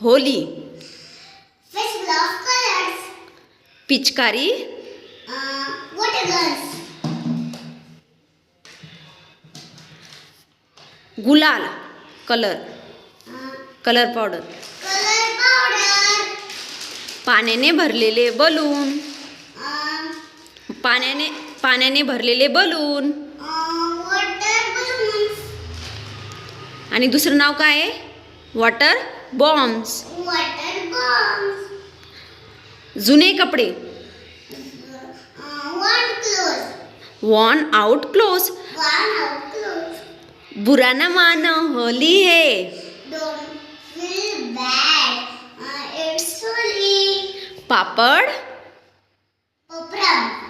Holy. Festival of colors. पिचकारी. Water guns. गुलाल. Colour powder. Color powder. पाण्याने भरलेले बलून. पाण्याने भरलेले बलून. Water balloons. आणि दुसरं नाव काय आहे? Water bombs. Water bombs. जुने कपडे. One clothes. Worn out close. One out clothes. बुरा न मानो होली है. Don't feel bad. It's holy. Papad. Popram.